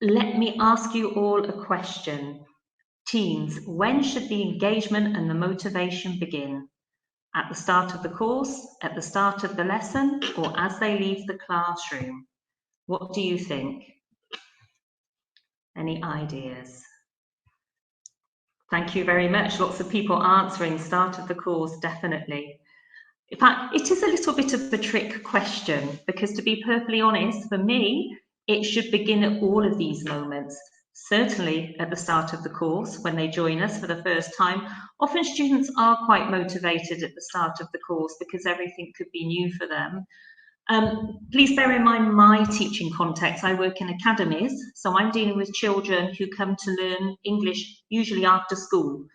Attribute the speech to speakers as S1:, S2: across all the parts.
S1: let me ask you all a question. Teens, when should the engagement and the motivation begin? At the start of the course, at the start of the lesson, or as they leave the classroom? What do you think? Any ideas? Thank you very much. Lots of people answering start of the course, definitely. In fact, it is a little bit of a trick question because, to be perfectly honest, for me, it should begin at all of these moments. Certainly at the start of the course, when they join us for the first time. Often students are quite motivated at the start of the course because everything could be new for them. Please bear in mind my teaching context. I work in academies, so I'm dealing with children who come to learn English usually after school.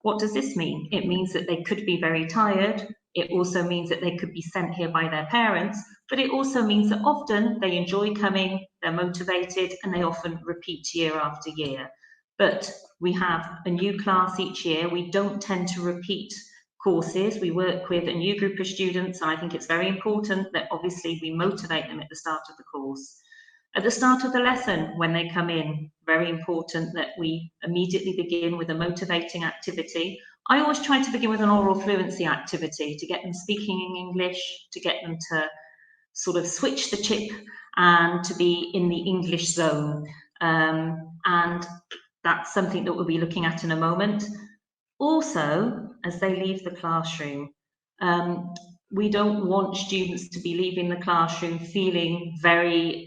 S1: What does this mean? It means that they could be very tired. It also means that they could be sent here by their parents, but it also means that often they enjoy coming, they're motivated, and they often repeat year after year. But we have a new class each year. We don't tend to repeat courses. We work with a new group of students, and I think it's very important that obviously we motivate them at the start of the course. At the start of the lesson, when they come in, very important that we immediately begin with a motivating activity. I always try to begin with an oral fluency activity to get them speaking in English, to get them to sort of switch the chip and to be in the English zone. And that's something that we'll be looking at in a moment. Also, as they leave the classroom, we don't want students to be leaving the classroom feeling very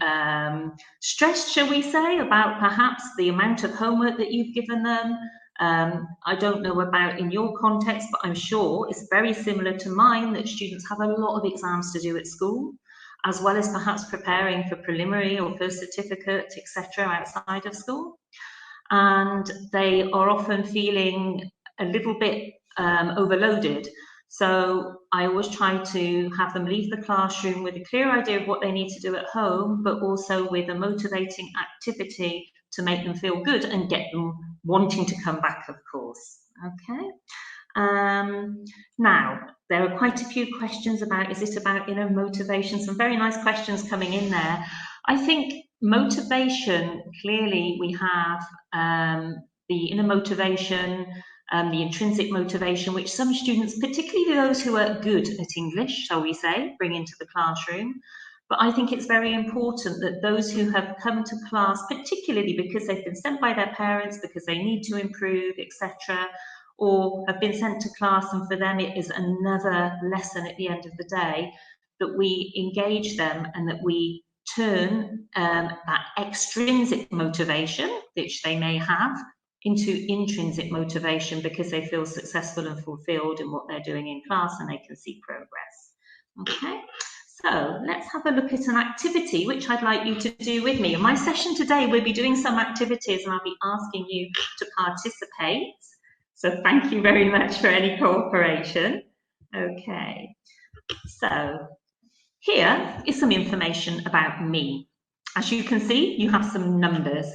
S1: stressed, shall we say, about perhaps the amount of homework that you've given them. I don't know about in your context, but I'm sure it's very similar to mine that students have a lot of exams to do at school, as well as perhaps preparing for preliminary or first certificate, etc., outside of school. And they are often feeling a little bit overloaded. So I always try to have them leave the classroom with a clear idea of what they need to do at home, but also with a motivating activity to make them feel good and get them wanting to come back, of course. Okay. Now, there are quite a few questions about, is it about inner motivation? Some very nice questions coming in there. I think motivation, clearly we have the inner motivation, the intrinsic motivation, which some students, particularly those who are good at English, shall we say, bring into the classroom. But I think it's very important that those who have come to class, particularly because they've been sent by their parents, because they need to improve, etc., or have been sent to class and for them it is another lesson at the end of the day, that we engage them and that we turn that extrinsic motivation, which they may have, into intrinsic motivation because they feel successful and fulfilled in what they're doing in class and they can see progress. Okay, so let's have a look at an activity which I'd like you to do with me. In my session today, we'll be doing some activities and I'll be asking you to participate. So thank you very much for any cooperation. Okay, so here is some information about me. As you can see, you have some numbers.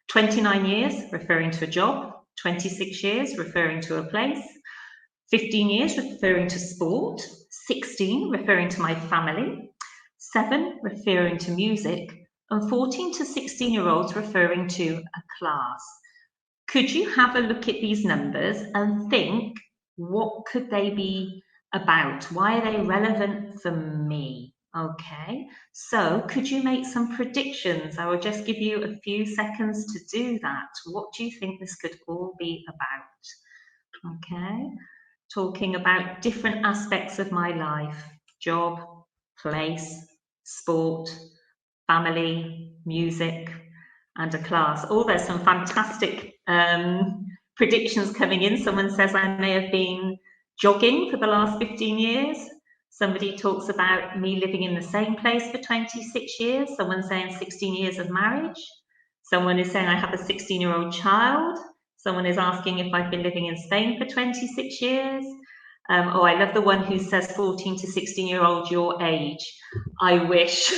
S1: 29 years referring to a job, 26 years referring to a place, 15 years referring to sport, 16 referring to my family, 7 referring to music, and 14 to 16-year-olds referring to a class. Could you have a look at these numbers and think, what could they be about? Why are they relevant for me? Okay, so could you make some predictions? I will just give you a few seconds to do that. What do you think this could all be about? Okay, talking about different aspects of my life: job, place, sport, family, music, and a class. Oh, there's some fantastic predictions coming in. Someone says I may have been jogging for the last 15 years. Somebody talks about me living in the same place for 26 years. Someone saying 16 years of marriage. Someone is saying I have a 16-year-old child. Someone is asking if I've been living in Spain for 26 years. Oh, I love the one who says 14 to 16-year-old your age. I wish.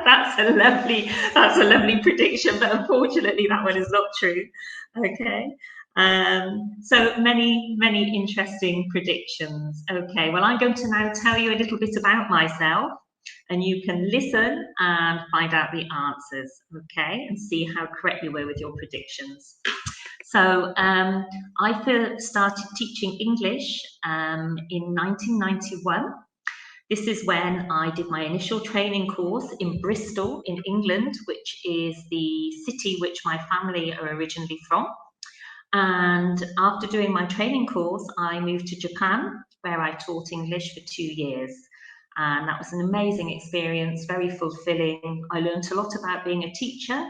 S1: That's a lovely prediction, but unfortunately that one is not true. Okay. So many interesting predictions. Okay, well, I'm going to now tell you a little bit about myself, and you can listen and find out the answers, okay, and see how correct you were with your predictions. So I first started teaching English in 1991. This is when I did my initial training course in Bristol in England, which is the city which my family are originally from. And after doing my training course, I moved to Japan, where I taught English for 2 years. And that was an amazing experience, very fulfilling. I learned a lot about being a teacher,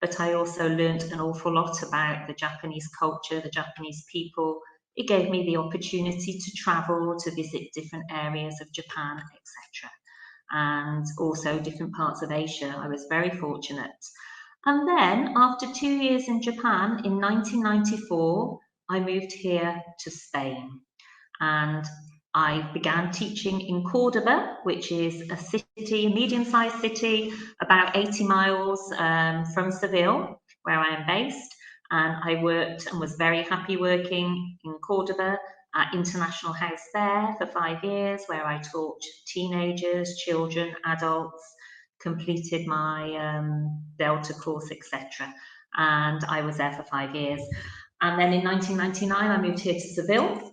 S1: but I also learned an awful lot about the Japanese culture, the Japanese people. It gave me the opportunity to travel, to visit different areas of Japan, etc. And also different parts of Asia. I was very fortunate. And then, after 2 years in Japan, in 1994, I moved here to Spain. And I began teaching in Cordoba, which is a city, a medium-sized city, about 80 miles from Seville, where I am based. And I worked and was very happy working in Cordoba at International House there for 5 years, where I taught teenagers, children, adults, completed my Delta course, etc. And I was there for 5 years. And then in 1999, I moved here to Seville,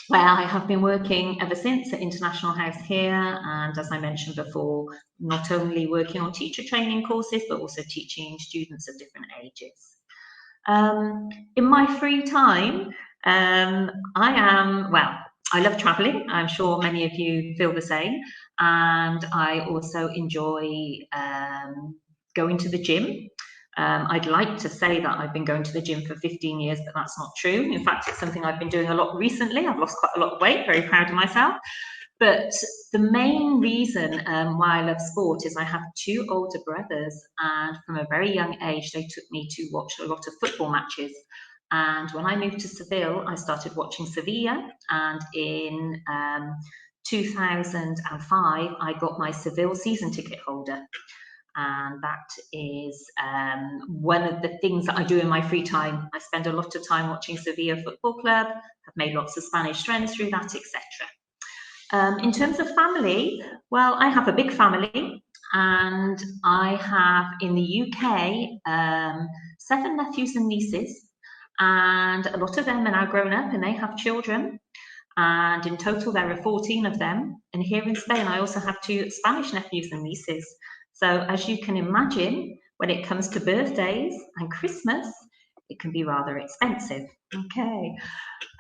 S1: where I have been working ever since at International House here. And as I mentioned before, not only working on teacher training courses, but also teaching students of different ages. In my free time, I love traveling. I'm sure many of you feel the same. And I also enjoy going to the gym. I'd like to say that I've been going to the gym for 15 years, but that's not true. In fact, it's something I've been doing a lot recently. I've lost quite a lot of weight, very proud of myself. But the main reason why I love sport is I have 2 older brothers, and from a very young age, they took me to watch a lot of football matches. And when I moved to Seville, I started watching Sevilla, and in 2005, I got my Seville season ticket holder. And that is one of the things that I do in my free time. I spend a lot of time watching Sevilla Football Club, have made lots of Spanish friends through that, etc. In terms of family, well, I have a big family, and I have in the UK 7 nephews and nieces, and a lot of them are now grown up and they have children. And in total, there are 14 of them. And here in Spain, I also have 2 Spanish nephews and nieces. So as you can imagine, when it comes to birthdays and Christmas, it can be rather expensive. Okay.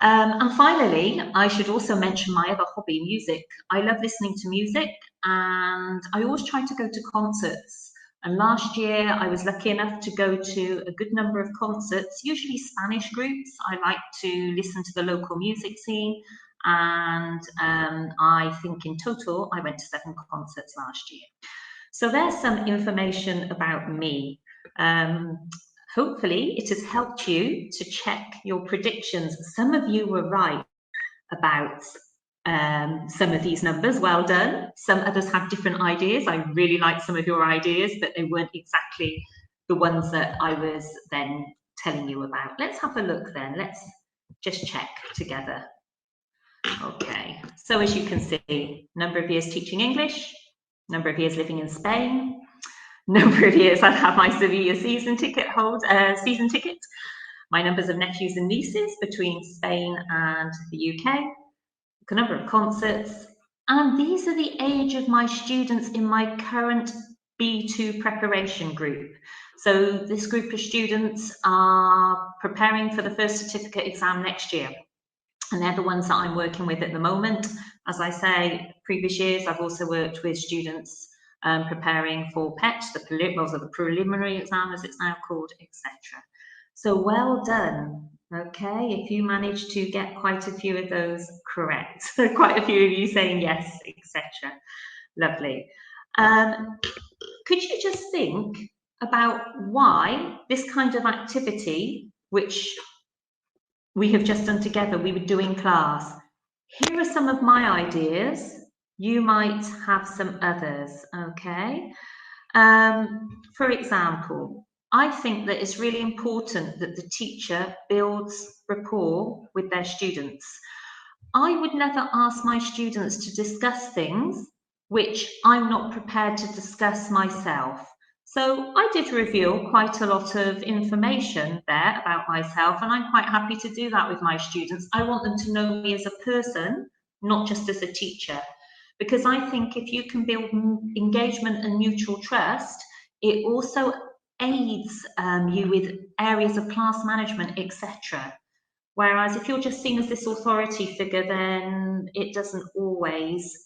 S1: And finally, I should also mention my other hobby, music. I love listening to music, and I always try to go to concerts. And last year, I was lucky enough to go to a good number of concerts, usually Spanish groups. I like to listen to the local music scene, and I think in total, I went to 7 concerts last year. So there's some information about me. Hopefully it has helped you to check your predictions. Some of you were right about some of these numbers, well done. Some others have different ideas. I really like some of your ideas, but they weren't exactly the ones that I was then telling you about. Let's have a look then. Let's just check together. Okay, so as you can see, number of years teaching English, number of years living in Spain, number of years I've had my Sevilla season ticket, my numbers of nephews and nieces between Spain and the UK, the number of concerts, and these are the age of my students in my current B2 preparation group. So this group of students are preparing for the first certificate exam next year. And they're the ones that I'm working with at the moment. As I say, previous years, I've also worked with students preparing for PET, the preliminary exam as it's now called, etc. So well done, okay, if you managed to get quite a few of those correct. Quite a few of you saying yes, etc. Lovely. Could you just think about why this kind of activity, which we have just done together, we would do in class. Here are some of my ideas. You might have some others, okay? For example, I think that it's really important that the teacher builds rapport with their students. I would never ask my students to discuss things which I'm not prepared to discuss myself. So I did reveal quite a lot of information there about myself, and I'm quite happy to do that with my students. I want them to know me as a person, not just as a teacher, because I think if you can build engagement and mutual trust, it also aids you with areas of class management, etc. Whereas if you're just seen as this authority figure, then it doesn't always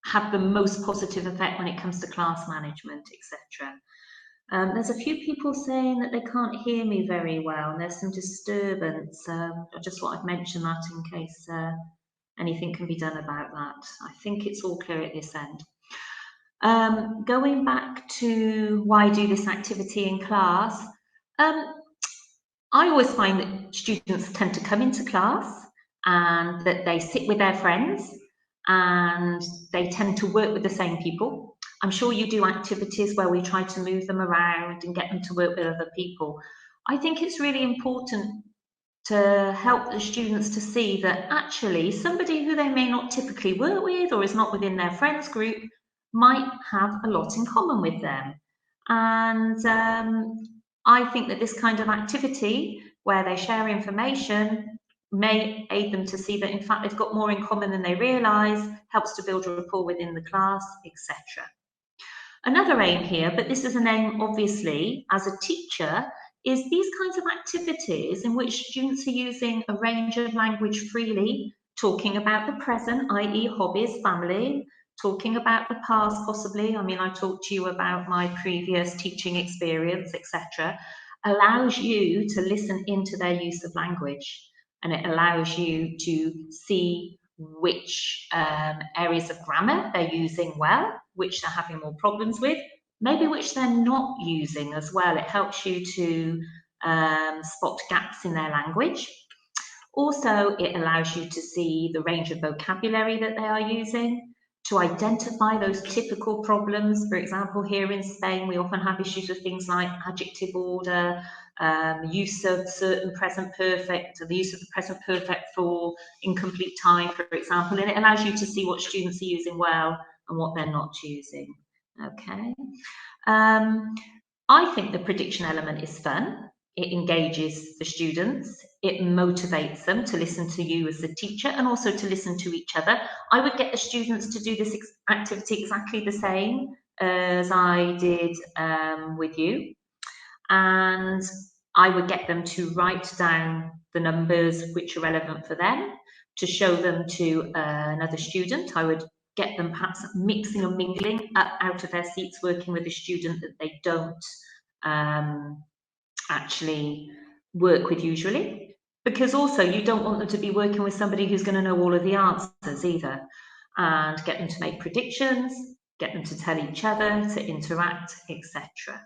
S1: have the most positive effect when it comes to class management, etc. There's a few people saying that they can't hear me very well, and there's some disturbance. I just thought I'd mention that in case anything can be done about that. I think it's all clear at this end. Going back to why do this activity in class, I always find that students tend to come into class and that they sit with their friends and they tend to work with the same people. I'm sure you do activities where we try to move them around and get them to work with other people. I think it's really important to help the students to see that actually somebody who they may not typically work with or is not within their friends group might have a lot in common with them. And I think that this kind of activity where they share information may aid them to see that in fact they've got more in common than they realise, helps to build a rapport within the class, etc. Another aim here, but this is an aim obviously as a teacher, is these kinds of activities in which students are using a range of language freely, talking about the present, i.e. hobbies, family, talking about the past possibly, I mean I talked to you about my previous teaching experience, etc., allows you to listen into their use of language, and it allows you to see which areas of grammar they're using well, which they're having more problems with, maybe which they're not using as well. It helps you to spot gaps in their language. Also, it allows you to see the range of vocabulary that they are using, to identify those typical problems. For example, here in Spain, we often have issues with things like adjective order, use of certain present perfect, the use of the present perfect for incomplete time, for example, and it allows you to see what students are using well and what they're not using. Okay. I think the prediction element is fun. It engages the students, it motivates them to listen to you as the teacher and also to listen to each other. I would get the students to do this activity exactly the same as I did with you, and I would get them to write down the numbers which are relevant for them, to show them to another student. I would get them perhaps mixing and mingling out of their seats, working with a student that they don't actually work with usually, because also you don't want them to be working with somebody who's going to know all of the answers either, and get them to make predictions, get them to tell each other, to interact, etc.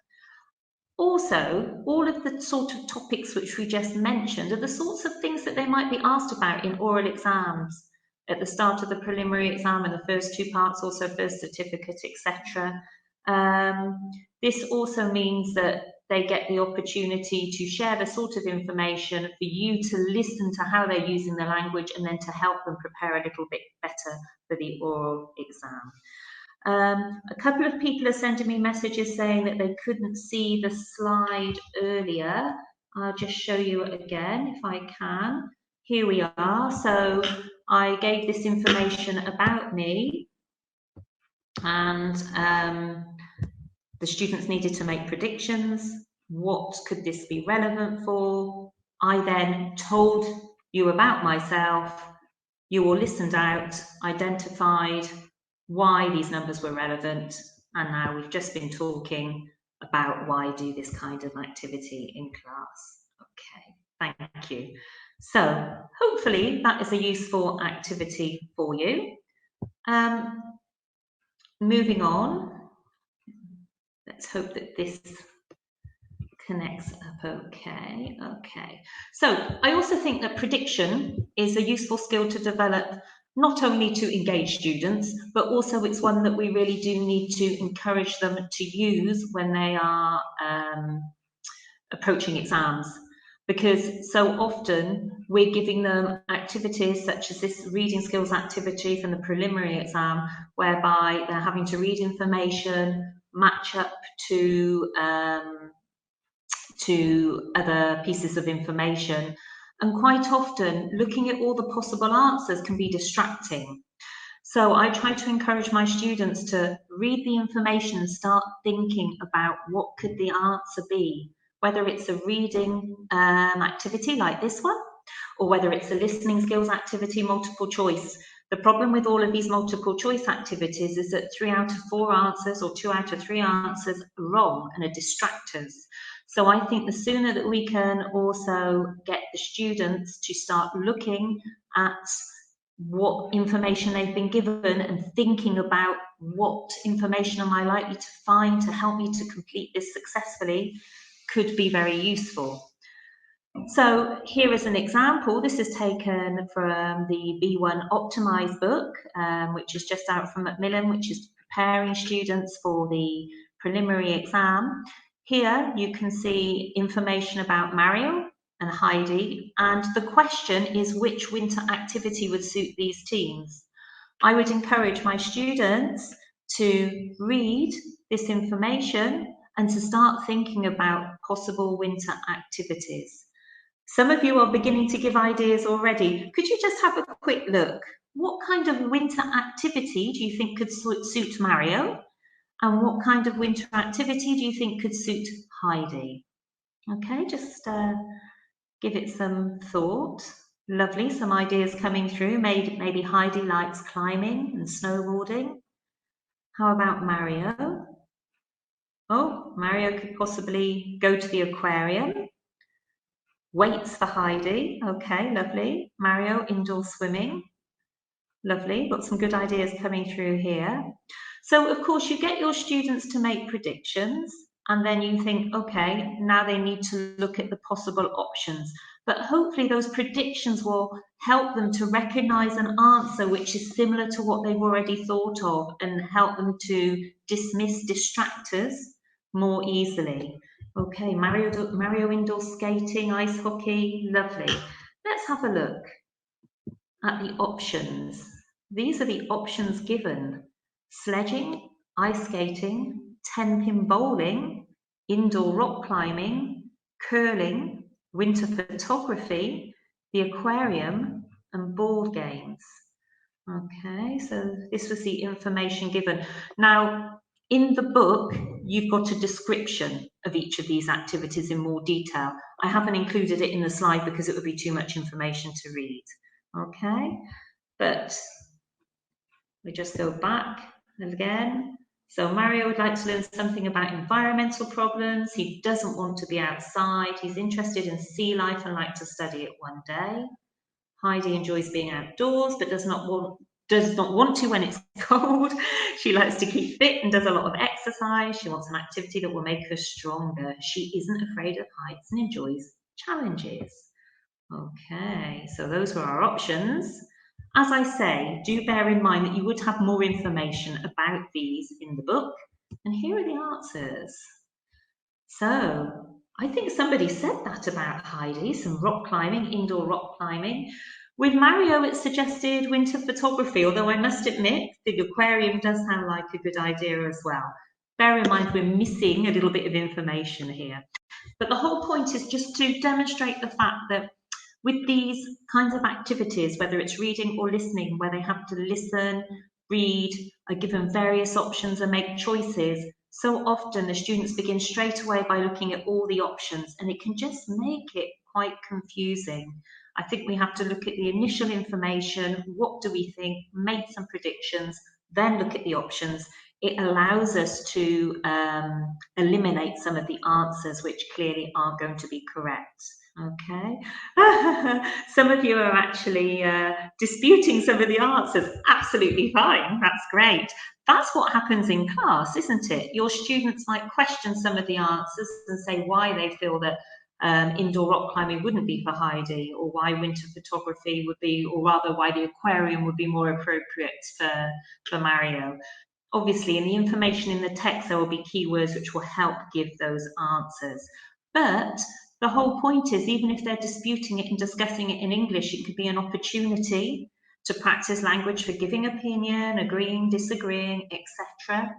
S1: Also, all of the sort of topics which we just mentioned are the sorts of things that they might be asked about in oral exams at the start of the preliminary exam and the first two parts, also first certificate, etc. This also means that they get the opportunity to share the sort of information for you to listen to how they're using the language and then to help them prepare a little bit better for the oral exam. A couple of people are sending me messages saying that they couldn't see the slide earlier. I'll just show you it again if I can. Here we are. So I gave this information about me, and the students needed to make predictions. What could this be relevant for? I then told you about myself. You all listened out, identified why these numbers were relevant, and now we've just been talking about why do this kind of activity in class. Okay, thank you. So hopefully that is a useful activity for you. Moving on, let's hope that this connects up okay. Okay, so I also think that prediction is a useful skill to develop, not only to engage students, but also it's one that we really do need to encourage them to use when they are approaching exams. because so often we're giving them activities such as this reading skills activity from the preliminary exam, whereby they're having to read information, match up to other pieces of information. And quite often, looking at all the possible answers can be distracting. So I try to encourage my students to read the information and start thinking about what could the answer be, whether it's a reading activity like this one, or whether it's a listening skills activity, multiple choice. The problem with all of these multiple choice activities is that 3 out of 4 answers or 2 out of 3 answers are wrong and are distractors. So I think the sooner that we can also get the students to start looking at what information they've been given and thinking about what information am I likely to find to help me to complete this successfully could be very useful. So here is an example. This is taken from the B1 Optimise book, which is just out from Macmillan, which is preparing students for the preliminary exam. Here you can see information about Mario and Heidi, and the question is which winter activity would suit these teams. I would encourage my students to read this information and to start thinking about possible winter activities. Some of you are beginning to give ideas already. Could you just have a quick look? What kind of winter activity do you think could suit Mario? And what kind of winter activity do you think could suit Heidi? Okay, just give it some thought. Lovely, some ideas coming through. Maybe Heidi likes climbing and snowboarding. How about Mario? Oh, Mario could possibly go to the aquarium. Weights for Heidi. Okay, lovely. Mario, indoor swimming. Lovely. Got some good ideas coming through here. So, of course, you get your students to make predictions, and then you think, okay, now they need to look at the possible options. But hopefully, those predictions will help them to recognize an answer which is similar to what they've already thought of and help them to dismiss distractors more easily. Okay, Mario indoor skating, ice hockey, lovely. Let's have a look at the options. These are the options given: sledging, ice skating, 10-pin bowling, indoor rock climbing, curling, winter photography, the aquarium, and board games. Okay, so this was the information given. Now, in the book, you've got a description of each of these activities in more detail. I haven't included it in the slide because it would be too much information to read. Okay, but we just go back again. So Mario would like to learn something about environmental problems. He doesn't want to be outside. He's interested in sea life and like to study it one day. Heidi enjoys being outdoors, but does not want to when it's cold. She likes to keep fit and does a lot of exercise. She wants an activity that will make her stronger. She isn't afraid of heights and enjoys challenges. Okay, so those were our options. As I say, do bear in mind that you would have more information about these in the book. And here are the answers. So I think somebody said that about Heidi, some rock climbing, indoor rock climbing. With Mario, it suggested winter photography, although I must admit the aquarium does sound like a good idea as well. Bear in mind we're missing a little bit of information here. But the whole point is just to demonstrate the fact that with these kinds of activities, whether it's reading or listening, where they have to listen, read, are given various options and make choices, so often the students begin straight away by looking at all the options, and it can just make it quite confusing. I think we have to look at the initial information, what do we think, make some predictions, then look at the options. It allows us to eliminate some of the answers which clearly aren't going to be correct. Okay. Some of you are actually disputing some of the answers. Absolutely fine. That's great. That's what happens in class, isn't it? Your students might question some of the answers and say why they feel that indoor rock climbing wouldn't be for Heidi, or why winter photography would be, or rather why the aquarium would be more appropriate for Mario. Obviously, in the information in the text, there will be keywords which will help give those answers. But The whole point is, even if they're disputing it and discussing it in English, it could be an opportunity to practice language for giving opinion, agreeing, disagreeing, etc.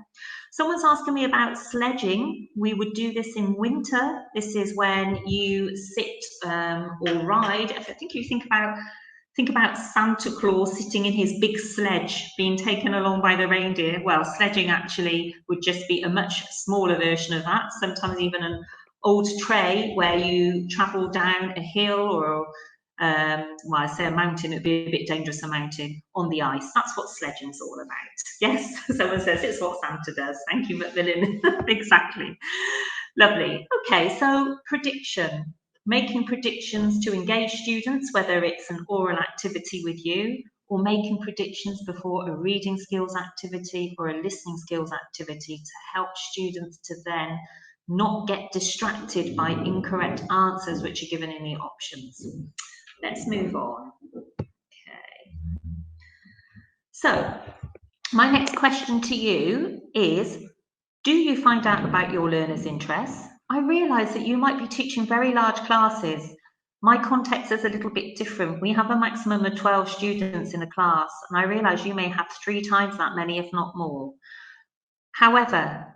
S1: Someone's asking me about sledging. We would do this in winter. This is when you sit or ride. I think you think about Santa Claus sitting in his big sledge being taken along by the reindeer. Well, sledging actually would just be a much smaller version of that, sometimes even an old tray where you travel down a hill or well, I say a mountain, it'd be a bit dangerous, a mountain on the ice. That's what sledging's all about. Yes, someone says it's what Santa does. Thank you, Macmillan. Exactly. Lovely. Okay, so prediction. Making predictions to engage students, whether it's an oral activity with you or making predictions before a reading skills activity or a listening skills activity to help students to then not get distracted by incorrect answers which are given in the options. Let's move on. Okay. So, my next question to you is, do you find out about your learners' interests? I realise that you might be teaching very large classes. My context is a little bit different. We have a maximum of 12 students in a class, and I realise you may have 3 times that many, if not more. However,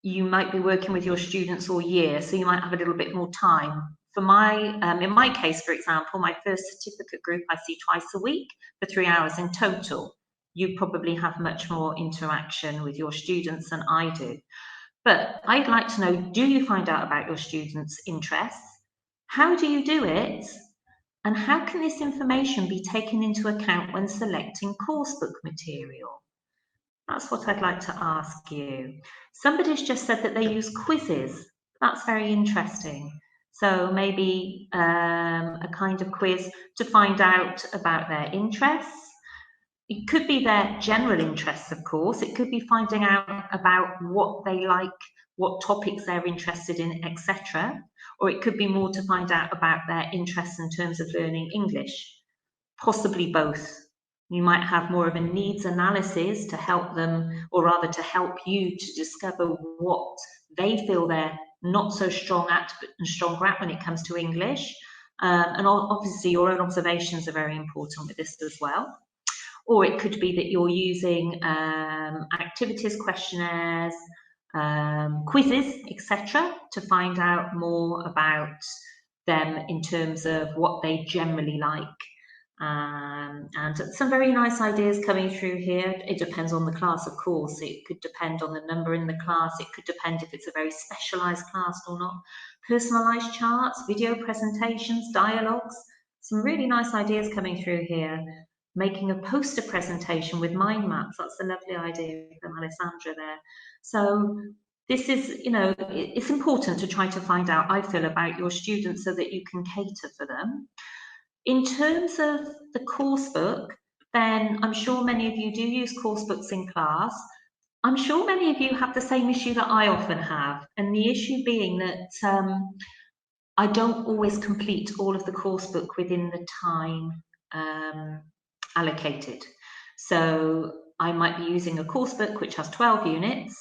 S1: you might be working with your students all year, so you might have a little bit more time. For in my case, for example, my first certificate group I see twice a week for 3 hours in total. You probably have much more interaction with your students than I do. But I'd like to know, do you find out about your students' interests? How do you do it? And how can this information be taken into account when selecting coursebook material? That's what I'd like to ask you. Somebody's just said that they use quizzes. That's very interesting. So maybe a kind of quiz to find out about their interests. It could be their general interests, of course. It could be finding out about what they like, what topics they're interested in, etc. Or it could be more to find out about their interests in terms of learning English. Possibly both. You might have more of a needs analysis to help them, or rather to help you to discover what they feel they're not so strong at and stronger at when it comes to English. And obviously your own observations are very important with this as well. Or it could be that you're using activities, questionnaires, quizzes, etc., to find out more about them in terms of what they generally like. And some very nice ideas coming through here. It depends on the class, of course. It could depend on the number in the class. It could depend if it's a very specialised class or not. Personalised charts, video presentations, dialogues. Some really nice ideas coming through here. Making a poster presentation with mind maps. That's a lovely idea from Alessandra there. So this is, it's important to try to find out, I feel, about your students so that you can cater for them. In terms of the course book, then I'm sure many of you do use course books in class. I'm sure many of you have the same issue that I often have, and the issue being that I don't always complete all of the course book within the time allocated. So I might be using a course book which has 12 units,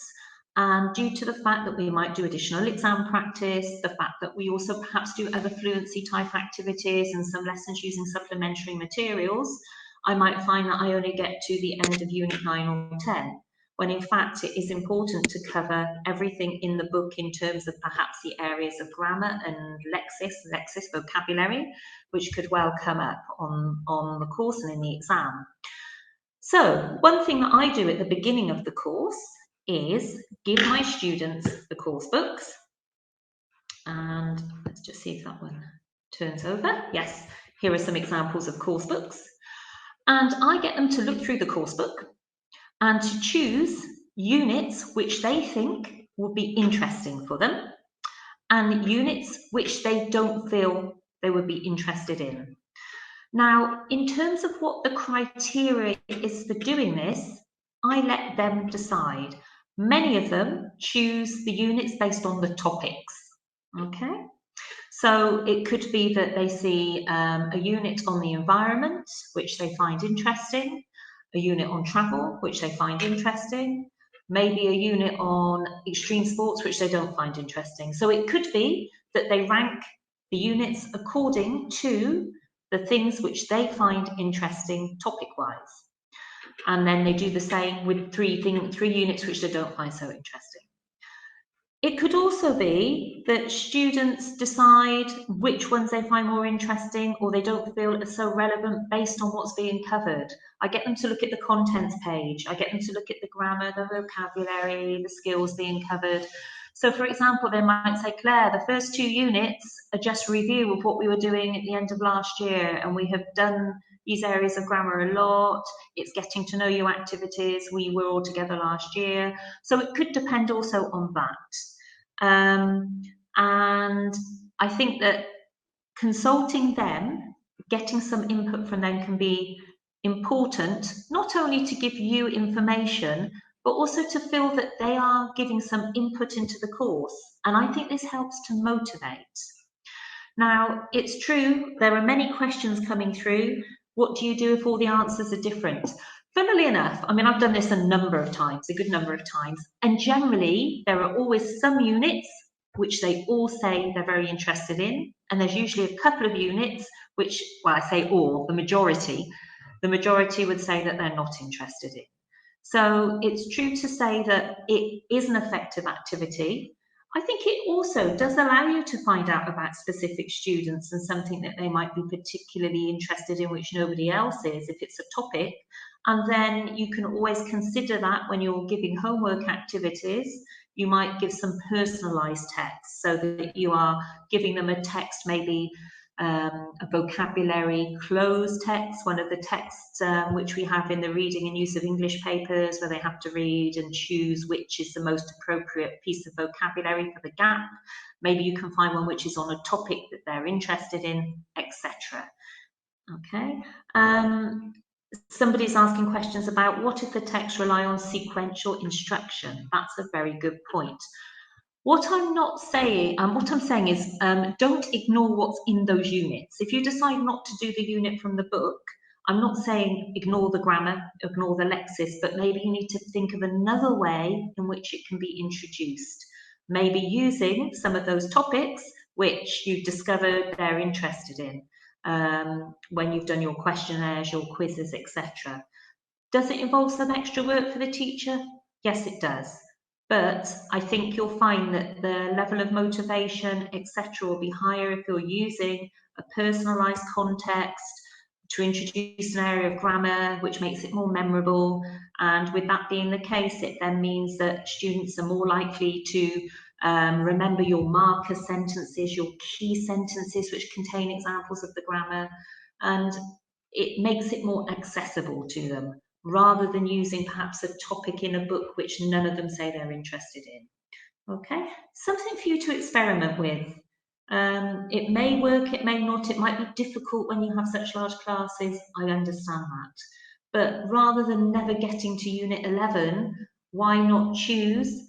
S1: and due to the fact that we might do additional exam practice, the fact that we also perhaps do other fluency type activities and some lessons using supplementary materials, I might find that I only get to the end of unit 9 or 10, when in fact it is important to cover everything in the book in terms of perhaps the areas of grammar and lexis, vocabulary, which could well come up on the course and in the exam. So one thing that I do at the beginning of the course is give my students the course books, and let's just see if that one turns over. Yes, here are some examples of course books, and I get them to look through the course book and to choose units which they think will be interesting for them and units which they don't feel they would be interested in. Now, in terms of what the criteria is for doing this, I let them decide. Many of them choose the units based on the topics, okay? So it could be that they see a unit on the environment, which they find interesting, a unit on travel, which they find interesting, maybe a unit on extreme sports, which they don't find interesting. So it could be that they rank the units according to the things which they find interesting topic-wise. And then they do the same with three units which they don't find so interesting. It could also be that students decide which ones they find more interesting or they don't feel are so relevant based on what's being covered. I get them to look at the contents page. I get them to look at the grammar, the vocabulary, the skills being covered. So for example, they might say, Claire, the first 2 units are just a review of what we were doing at the end of last year, and we have done these areas of grammar a lot. It's getting to know you activities. We were all together last year. So it could depend also on that. And I think that consulting them, getting some input from them can be important, not only to give you information, but also to feel that they are giving some input into the course. And I think this helps to motivate. Now, it's true, there are many questions coming through. What do you do if all the answers are different? Funnily enough, I mean, I've done this a number of times, a good number of times, and generally there are always some units which they all say they're very interested in, and there's usually a couple of units which, well, I say all, the majority would say that they're not interested in. So it's true to say that it is an effective activity. I think it also does allow you to find out about specific students and something that they might be particularly interested in, which nobody else is, if it's a topic. And then you can always consider that when you're giving homework activities. You might give some personalized text so that you are giving them a text, maybe a vocabulary closed text, one of the texts which we have in the reading and use of English papers, where they have to read and choose which is the most appropriate piece of vocabulary for the gap. Maybe you can find one which is on a topic that they're interested in, etc. Okay. Somebody's asking questions about what if the texts rely on sequential instruction? That's a very good point. What I'm saying is don't ignore what's in those units. If you decide not to do the unit from the book, I'm not saying ignore the grammar, ignore the lexis, but maybe you need to think of another way in which it can be introduced. Maybe using some of those topics which you've discovered they're interested in when you've done your questionnaires, your quizzes, etc. Does it involve some extra work for the teacher? Yes, it does. But I think you'll find that the level of motivation, etc., will be higher if you're using a personalised context to introduce an area of grammar, which makes it more memorable. And with that being the case, it then means that students are more likely to remember your marker sentences, your key sentences, which contain examples of the grammar. And it makes it more accessible to them, rather than using perhaps a topic in a book which none of them say they're interested in. Okay, something for you to experiment with. It may work, it may not, it might be difficult when you have such large classes, I understand that. But rather than never getting to unit 11, why not choose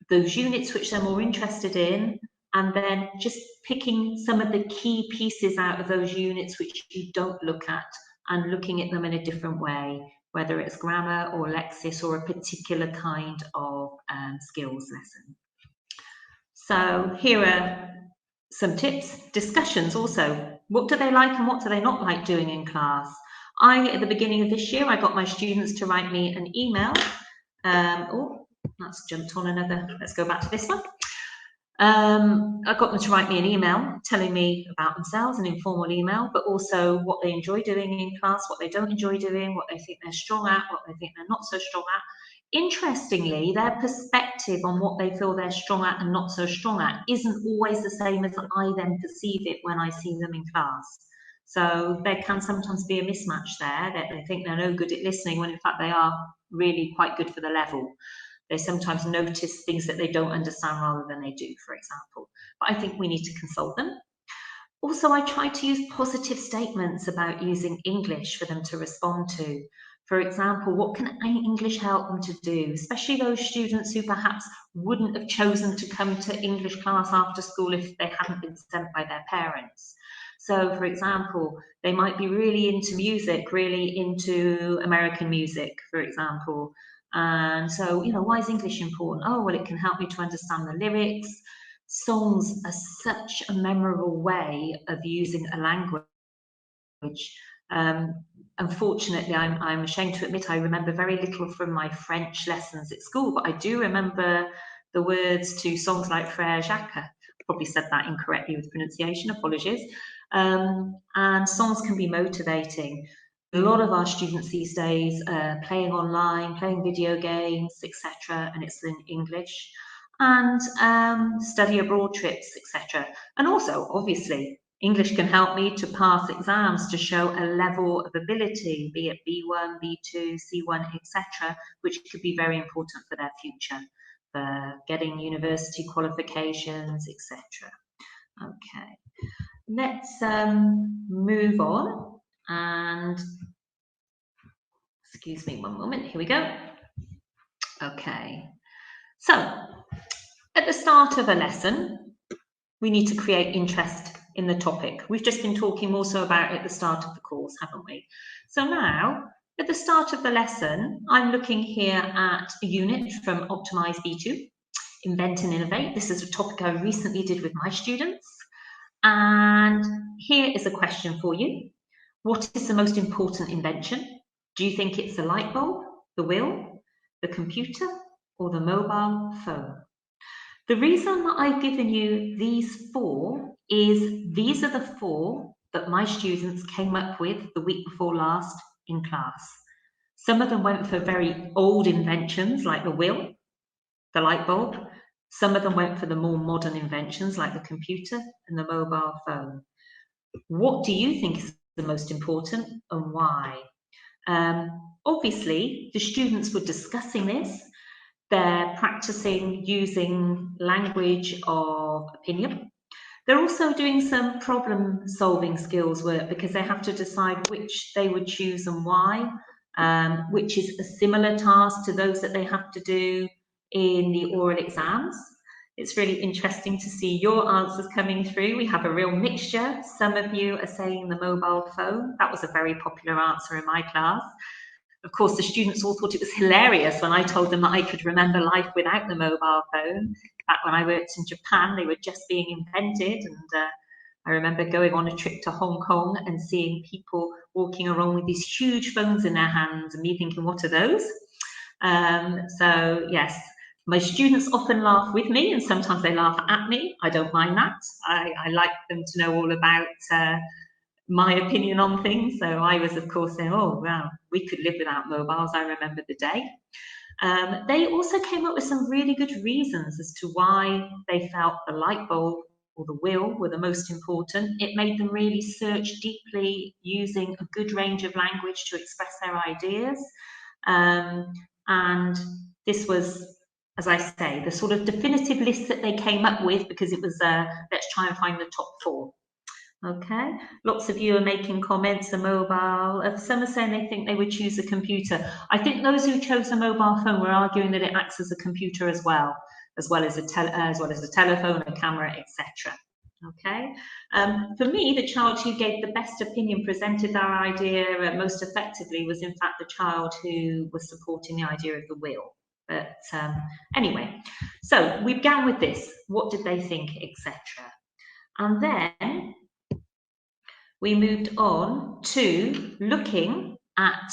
S1: those units which they're more interested in, and then just picking some of the key pieces out of those units which you don't look at, and looking at them in a different way, whether it's grammar or lexis or a particular kind of skills lesson. So here are some tips. Discussions also. What do they like and what do they not like doing in class? At the beginning of this year, I got my students to write me an email. Oh, that's jumped on another. Let's go back to this one. I got them to write me an email telling me about themselves, an informal email, but also what they enjoy doing in class, what they don't enjoy doing, what they think they're strong at, what they think they're not so strong at. Interestingly, their perspective on what they feel they're strong at and not so strong at isn't always the same as I then perceive it when I see them in class. So there can sometimes be a mismatch there, that they think they're no good at listening when in fact they are really quite good for the level. They sometimes notice things that they don't understand rather than they do, for example. But I think we need to consult them. Also, I try to use positive statements about using English for them to respond to. For example, what can English help them to do, especially those students who perhaps wouldn't have chosen to come to English class after school if they hadn't been sent by their parents. So, for example, they might be really into music, really into American music, for example. And so, why is English important? Oh, well, it can help me to understand the lyrics. songs are such a memorable way of using a language. Unfortunately, I'm ashamed to admit I remember very little from my French lessons at school, but I do remember the words to songs like Frère Jacques. Probably said that incorrectly with pronunciation, apologies. And songs can be motivating. A lot of our students these days are playing online, playing video games, etc., and it's in English, and study abroad trips, etc. And also, obviously, English can help me to pass exams to show a level of ability, be it B1, B2, C1, etc., which could be very important for their future, for getting university qualifications, etc. Okay, let's move on, and excuse me one moment, here we go. Okay, so at the start of a lesson, we need to create interest in the topic. We've just been talking also about it at the start of the course, haven't we? So now, at the start of the lesson, I'm looking here at a unit from Optimise B2, Invent and Innovate. This is a topic I recently did with my students. And here is a question for you. What is the most important invention? Do you think it's the light bulb, the wheel, the computer, or the mobile phone? The reason that I've given you these four is these are the four that my students came up with the week before last in class. Some of them went for very old inventions like the wheel, the light bulb. Some of them went for the more modern inventions like the computer and the mobile phone. What do you think is the most important and why? Obviously, the students were discussing this. They're practicing using language of opinion. They're also doing some problem solving skills work because they have to decide which they would choose and why, which is a similar task to those that they have to do in the oral exams. It's really interesting to see your answers coming through. We have a real mixture. Some of you are saying the mobile phone. That was a very popular answer in my class. Of course, the students all thought it was hilarious when I told them that I could remember life without the mobile phone. Back when I worked in Japan, they were just being invented. And I remember going on a trip to Hong Kong and seeing people walking around with these huge phones in their hands and me thinking, what are those? So yes, my students often laugh with me and sometimes they laugh at me. I don't mind that. I like them to know all about my opinion on things. So I was, of course, saying, oh, wow, we could live without mobiles. I remember the day. They also came up with some really good reasons as to why they felt the light bulb or the wheel were the most important. It made them really search deeply using a good range of language to express their ideas. And this was, as I say, the sort of definitive list that they came up with because it was, let's try and find the top four. Okay, lots of you are making comments, a mobile. Some are saying they think they would choose a computer. I think those who chose a mobile phone were arguing that it acts as a computer as well as a telephone, a camera, etc. Okay, for me, the child who gave the best opinion, presented their idea most effectively, was in fact the child who was supporting the idea of the wheel. But anyway, so we began with this. What did they think, etc. And then we moved on to looking at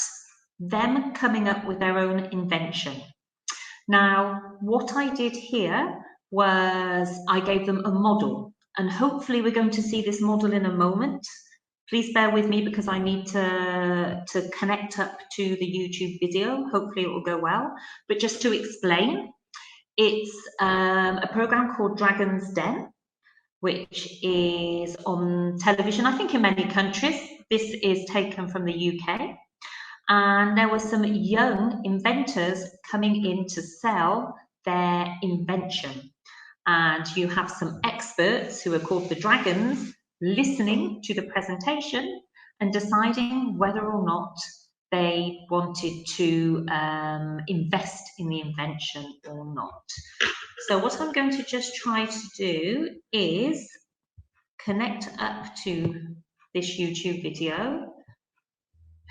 S1: them coming up with their own invention. Now, what I did here was I gave them a model, and hopefully we're going to see this model in a moment. Please bear with me because I need to connect up to the YouTube video. Hopefully it will go well. But just to explain, it's a program called Dragon's Den, which is on television, I think in many countries. This is taken from the UK. And there were some young inventors coming in to sell their invention. And you have some experts who are called the dragons listening to the presentation and deciding whether or not they wanted to invest in the invention or not. So what I'm going to just try to do is connect up to this YouTube video.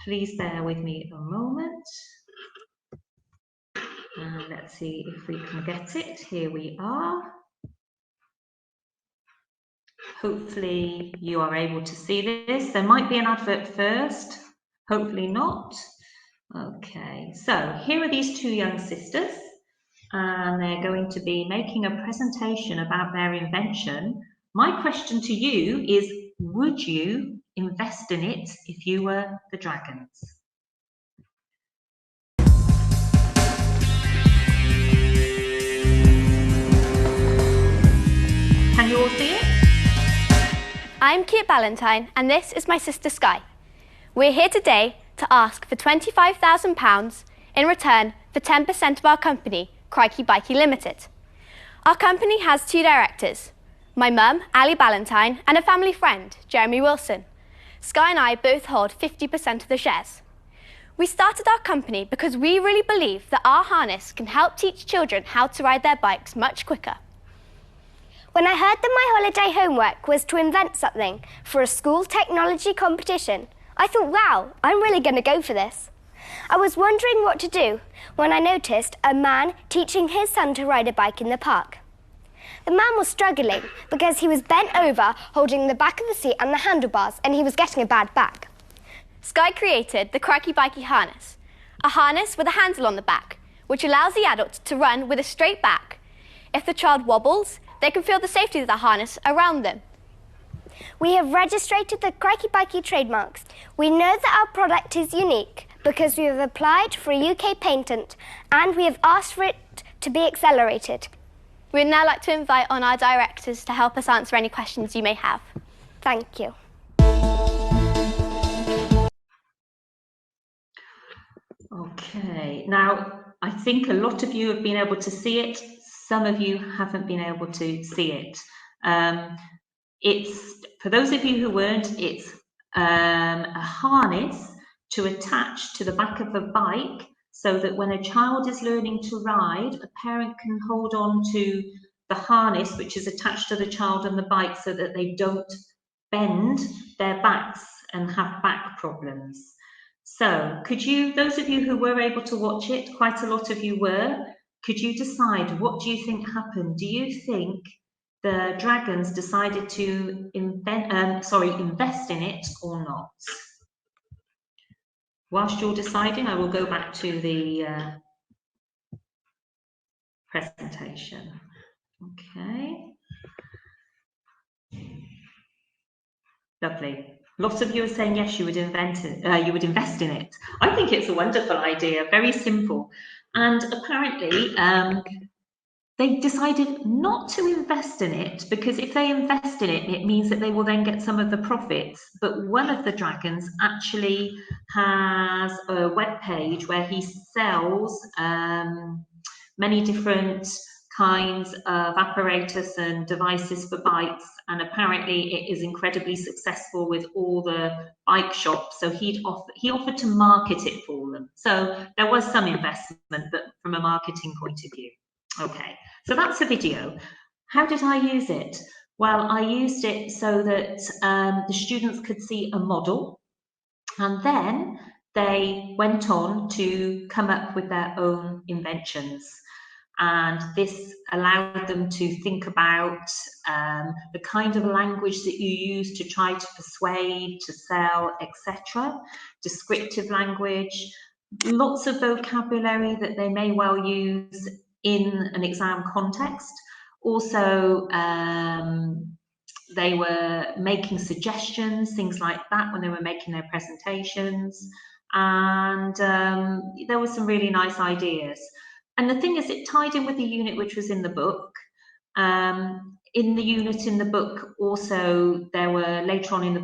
S1: Please bear with me a moment. And let's see if we can get it. Here we are. Hopefully you are able to see this. There might be an advert first, hopefully not. Okay, so here are these two young sisters, and they're going to be making a presentation about their invention. My question to you is, would you invest in it if you were the dragons? Can you all see it?
S2: I'm Kate Ballantyne, and this is my sister Sky. We're here today to ask for £25,000 in return for 10% of our company, Crikey Bikey Limited. Our company has two directors, my mum, Ali Ballantyne, and a family friend, Jeremy Wilson. Sky and I both hold 50% of the shares. We started our company because we really believe that our harness can help teach children how to ride their bikes much quicker.
S3: When I heard that my holiday homework was to invent something for a school technology competition, I thought, wow, I'm really going to go for this. I was wondering what to do when I noticed a man teaching his son to ride a bike in the park. The man was struggling because he was bent over holding the back of the seat and the handlebars, and he was getting a bad back.
S2: Sky created the Crikey Bikey harness, a harness with a handle on the back, which allows the adult to run with a straight back. If the child wobbles, they can feel the safety of the harness around them.
S3: We have registered the Crikey Bikey trademarks. We know that our product is unique because we have applied for a UK patent and we have asked for it to be accelerated.
S2: We'd now like to invite on our directors to help us answer any questions you may have.
S3: Thank you.
S1: Okay, now I think a lot of you have been able to see it. Some of you haven't been able to see it. It's, for those of you who weren't, it's a harness to attach to the back of a bike so that when a child is learning to ride, a parent can hold on to the harness which is attached to the child and the bike so that they don't bend their backs and have back problems. So could you, those of you who were able to watch it, quite a lot of you were, could you decide what do you think happened? Do you think the dragons decided to invest in it or not? Whilst you're deciding, I will go back to the presentation. Okay. Lovely. Lots of you are saying yes, you would invest in it. I think it's a wonderful idea, very simple. And apparently, they decided not to invest in it because if they invest in it, it means that they will then get some of the profits. But one of the dragons actually has a web page where he sells many different kinds of apparatus and devices for bikes, and apparently it is incredibly successful with all the bike shops, so he offered to market it for them. So there was some investment, but from a marketing point of view. Okay, so that's a video. How did I use it? Well, I used it so that the students could see a model, and then they went on to come up with their own inventions. And this allowed them to think about the kind of language that you use to try to persuade, to sell, etc. Descriptive language, lots of vocabulary that they may well use in an exam context. Also, they were making suggestions, things like that, when they were making their presentations. And there were some really nice ideas. And the thing is, it tied in with the unit which was in the book. In the unit in the book, also, there were, later on in the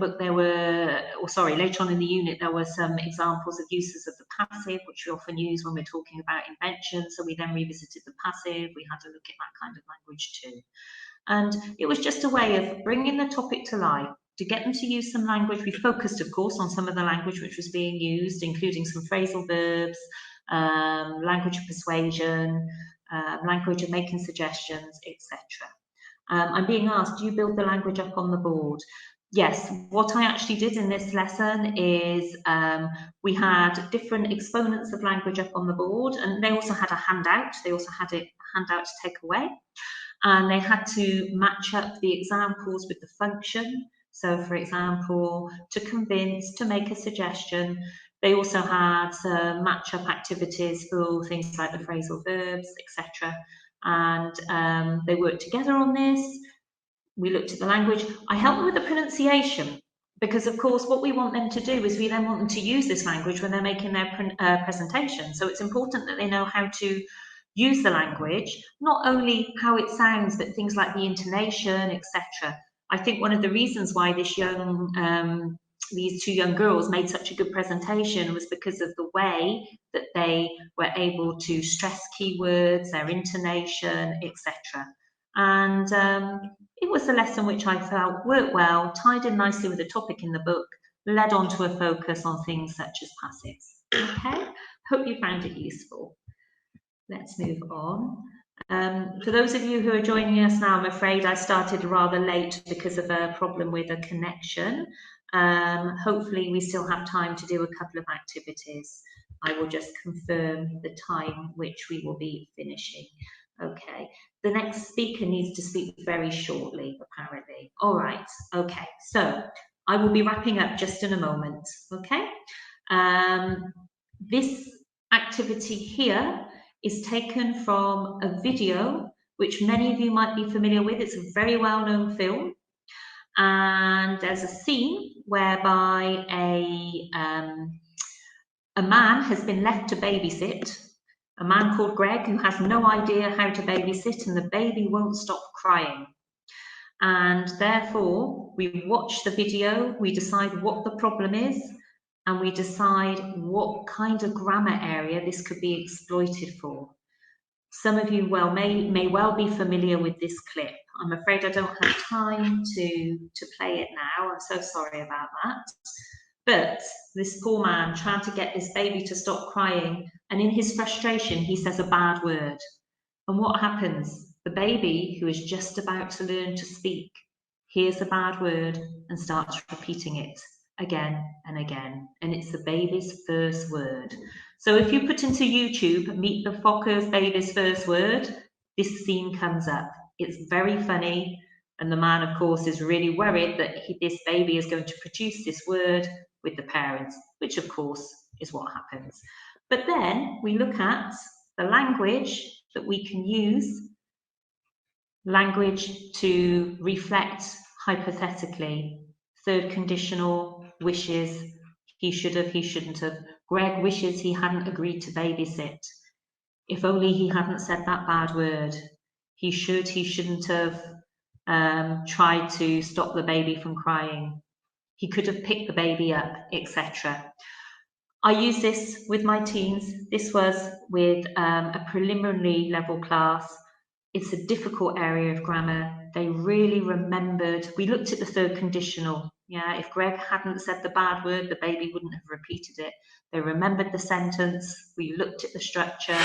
S1: unit, there were some examples of uses of the passive, which we often use when we're talking about invention. So we then revisited the passive, we had a look at that kind of language too. And it was just a way of bringing the topic to life, to get them to use some language. We focused, of course, on some of the language which was being used, including some phrasal verbs, language of persuasion, language of making suggestions, etc. I'm being asked, do you build the language up on the board? Yes, what I actually did in this lesson is we had different exponents of language up on the board, and they also had a handout. They also had a handout to take away. and they had to match up the examples with the function. So for example, to convince, to make a suggestion. They also had match-up activities for things like the phrasal verbs, etc. And they worked together on this. We looked at the language. I helped them with the pronunciation, because of course what we want them to do is we then want them to use this language when they're making their presentation. So it's important that they know how to use the language, not only how it sounds, but things like the intonation, etc. I think one of the reasons why these two young girls made such a good presentation was because of the way that they were able to stress keywords, their intonation, etc. And it was a lesson which I felt worked well, tied in nicely with the topic in the book, led on to a focus on things such as passives. Okay, hope you found it useful. Let's move on. For those of you who are joining us now, I'm afraid I started rather late because of a problem with a connection. Hopefully we still have time to do a couple of activities. I will just confirm the time which we will be finishing. Okay, the next speaker needs to speak very shortly, apparently. All right, okay, so I will be wrapping up just in a moment, okay? This activity here is taken from a video which many of you might be familiar with. It's a very well-known film, and there's a scene whereby a man has been left to babysit, a man called Greg, who has no idea how to babysit, and the baby won't stop crying. And therefore, we watch the video, we decide what the problem is, and we decide what kind of grammar area this could be exploited for. Some of you may well be familiar with this clip. I'm afraid I don't have time to play it now. I'm so sorry about that. But this poor man trying to get this baby to stop crying, and in his frustration, he says a bad word. And what happens? The baby, who is just about to learn to speak, hears a bad word and starts repeating it again and again. And it's the baby's first word. So if you put into YouTube, Meet the Fockers baby's first word, this scene comes up. It's very funny. And the man, of course, is really worried that this baby is going to produce this word with the parents, which of course is what happens. But then we look at the language that we can use, language to reflect hypothetically. Third conditional, wishes, he should have, he shouldn't have. Greg wishes he hadn't agreed to babysit. If only he hadn't said that bad word. He should, he shouldn't have tried to stop the baby from crying. He could have picked the baby up, etc. I use this with my teens. This was with a preliminary level class. It's a difficult area of grammar. They really remembered. We looked at the third conditional. Yeah, if Greg hadn't said the bad word, the baby wouldn't have repeated it. They remembered the sentence. We looked at the structure.